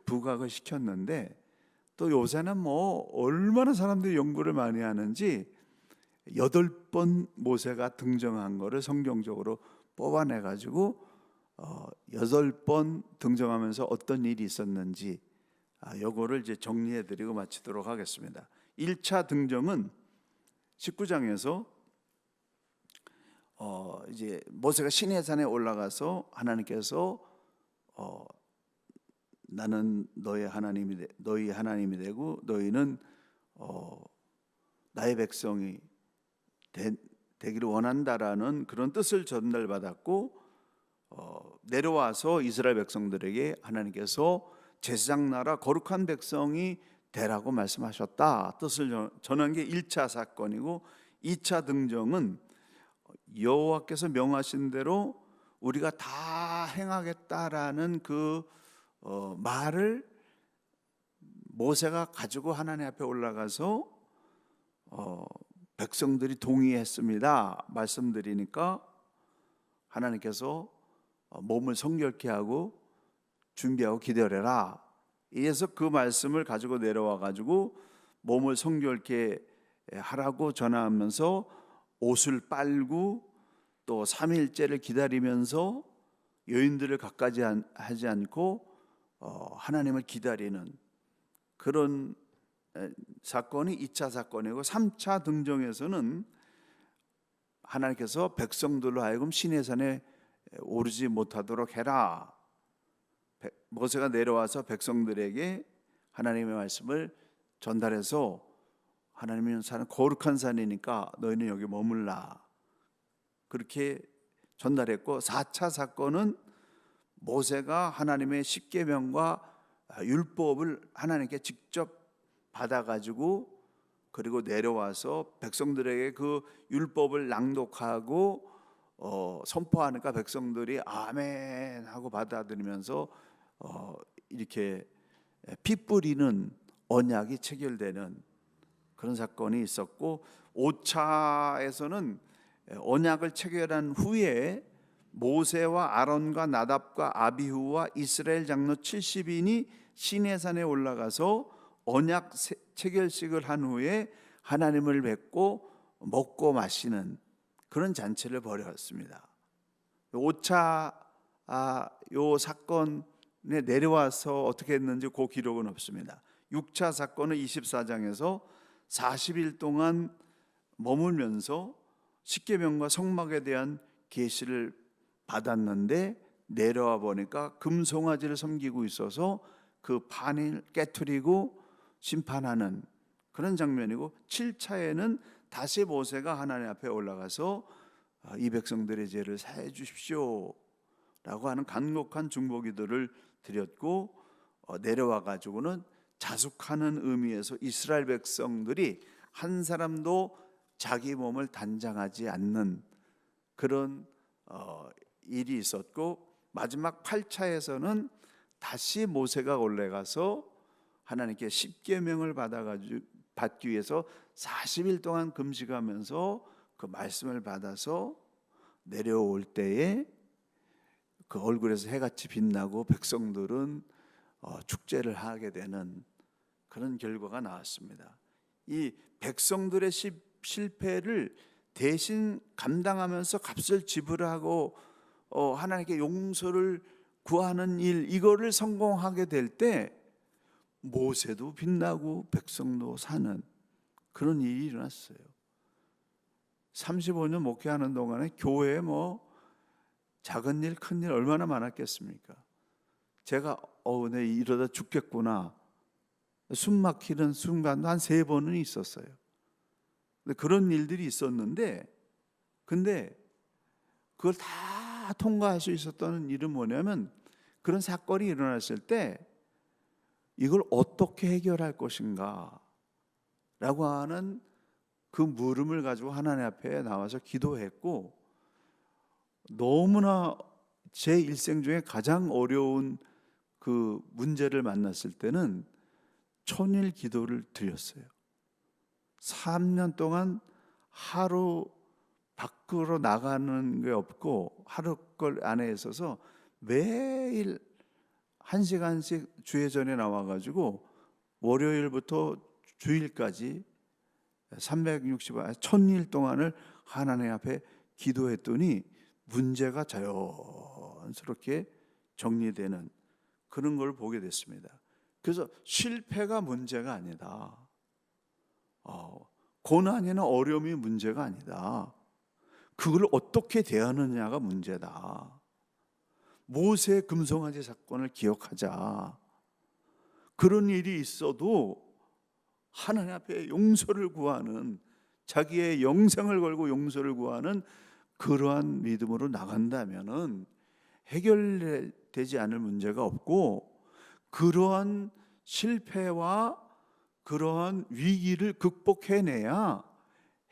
부각을 시켰는데, 또 요새는 뭐 얼마나 사람들이 연구를 많이 하는지 8번 모세가 등정한 거를 성경적으로 뽑아내 가지고 8번 등정하면서 어떤 일이 있었는지 요거를 이제 정리해 드리고 마치도록 하겠습니다. 1차 등정은 19장에서 이제 모세가 시내산에 올라가서 하나님께서 나는 너희 하나님이 되고 너희는 나의 백성이 되기를 원한다라는 그런 뜻을 전달받았고, 내려와서 이스라엘 백성들에게 하나님께서 제사장 나라 거룩한 백성이 되라고 말씀하셨다 뜻을 전한 게 1차 사건이고, 2차 등정은 여호와께서 명하신 대로 우리가 다 행하겠다라는 그 말을 모세가 가지고 하나님 앞에 올라가서 백성들이 동의했습니다 말씀드리니까 하나님께서 몸을 성결케 하고 준비하고 기다려라. 이래서 그 말씀을 가지고 내려와 가지고 몸을 성결케 하라고 전하면서 옷을 빨고 또 3일째를 기다리면서 여인들을 가까이 하지 않고 하나님을 기다리는 그런 사건이 2차 사건이고, 3차 등정에서는 하나님께서 백성들로 하여금 시내산에 오르지 못하도록 해라. 모세가 내려와서 백성들에게 하나님의 말씀을 전달해서 하나님의 산은 거룩한 산이니까 너희는 여기 머물라, 그렇게 전달했고, 4차 사건은 모세가 하나님의 십계명과 율법을 하나님께 직접 받아가지고 그리고 내려와서 백성들에게 그 율법을 낭독하고 선포하니까 백성들이 아멘 하고 받아들이면서 이렇게 피 뿌리는 언약이 체결되는 그런 사건이 있었고, 5차에서는 언약을 체결한 후에 모세와 아론과 나답과 아비후와 이스라엘 장로 70인이 시내산에 올라가서 언약 체결식을 한 후에 하나님을 뵙고 먹고 마시는 그런 잔치를 벌였습니다. 5차 요 사건에 내려와서 어떻게 했는지 그 기록은 없습니다. 6차 사건은 24장에서 40일 동안 머물면서 십계명과 성막에 대한 계시를 받았는데, 내려와 보니까 금송아지를 섬기고 있어서 그 판을 깨트리고 심판하는 그런 장면이고, 7차에는 다시 모세가 하나님 앞에 올라가서 이 백성들의 죄를 사해 주십시오 하는 간곡한 중보기도를 드렸고 내려와 가지고는 자숙하는 의미에서 이스라엘 백성들이 한 사람도 자기 몸을 단장하지 않는 그런 일이 있었고, 마지막 8차에서는 다시 모세가 올라가서 하나님께 십계명을 받기 위해서 40일 동안 금식하면서 그 말씀을 받아서 내려올 때에 그 얼굴에서 해같이 빛나고 백성들은 축제를 하게 되는 그런 결과가 나왔습니다. 이 백성들의 실패를 대신 감당하면서 값을 지불하고 하나님께 용서를 구하는 일, 이거를 성공하게 될 때 모세도 빛나고 백성도 사는 그런 일이 일어났어요. 35년 목회하는 동안에 교회에 작은 일, 큰 일 얼마나 많았겠습니까? 제가 내 이러다 죽겠구나, 숨 막히는 순간도 한 3번은 있었어요. 그런 일들이 있었는데, 근데 그걸 다 통과할 수 있었던 일은 뭐냐면, 그런 사건이 일어났을 때 이걸 어떻게 해결할 것인가 라고 하는 그 물음을 가지고 하나님 앞에 나와서 기도했고, 너무나 제 일생 중에 가장 어려운 그 문제를 만났을 때는 천일 기도를 드렸어요. 3년 동안 하루 밖으로 나가는 게 없고 하루 걸 안에 있어서 매일 1시간씩 주회전에 나와가지고 월요일부터 주일까지 1000일 동안을 하나님 앞에 기도했더니 문제가 자연스럽게 정리되는 그런 걸 보게 됐습니다. 그래서 실패가 문제가 아니다, 고난이나 어려움이 문제가 아니다, 그걸 어떻게 대하느냐가 문제다. 모세 금송아지 사건을 기억하자. 그런 일이 있어도 하나님 앞에 용서를 구하는, 자기의 영생을 걸고 용서를 구하는 그러한 믿음으로 나간다면은 해결되지 않을 문제가 없고, 그러한 실패와 그러한 위기를 극복해내야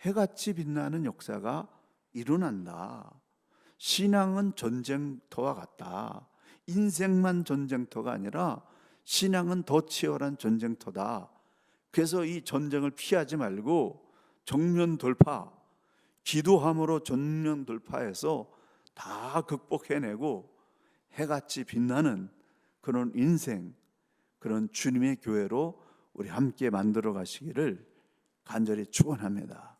해같이 빛나는 역사가 일어난다. 신앙은 전쟁터와 같다. 인생만 전쟁터가 아니라 신앙은 더 치열한 전쟁터다. 그래서 이 전쟁을 피하지 말고 정면 돌파, 기도함으로 전면 돌파해서 다 극복해내고 해같이 빛나는 그런 인생, 그런 주님의 교회로 우리 함께 만들어 가시기를 간절히 축원합니다.